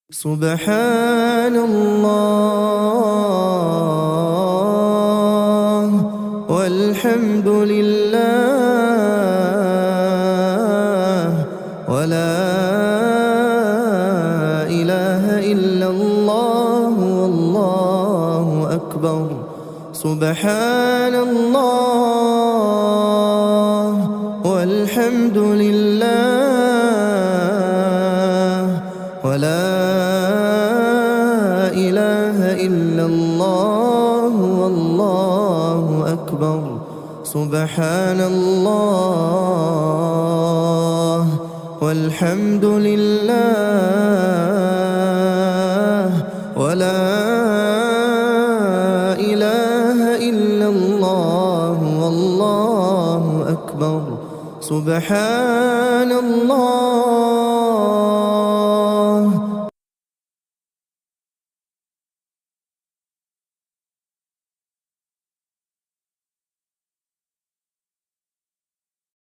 سبحان الله والحمد لله ولا إله إلا الله والله أكبر. سبحان الله والحمد لله ولا إله إلا الله والله أكبر. سبحان الله والحمد لله ولا إله إلا الله والله أكبر. سبحان الله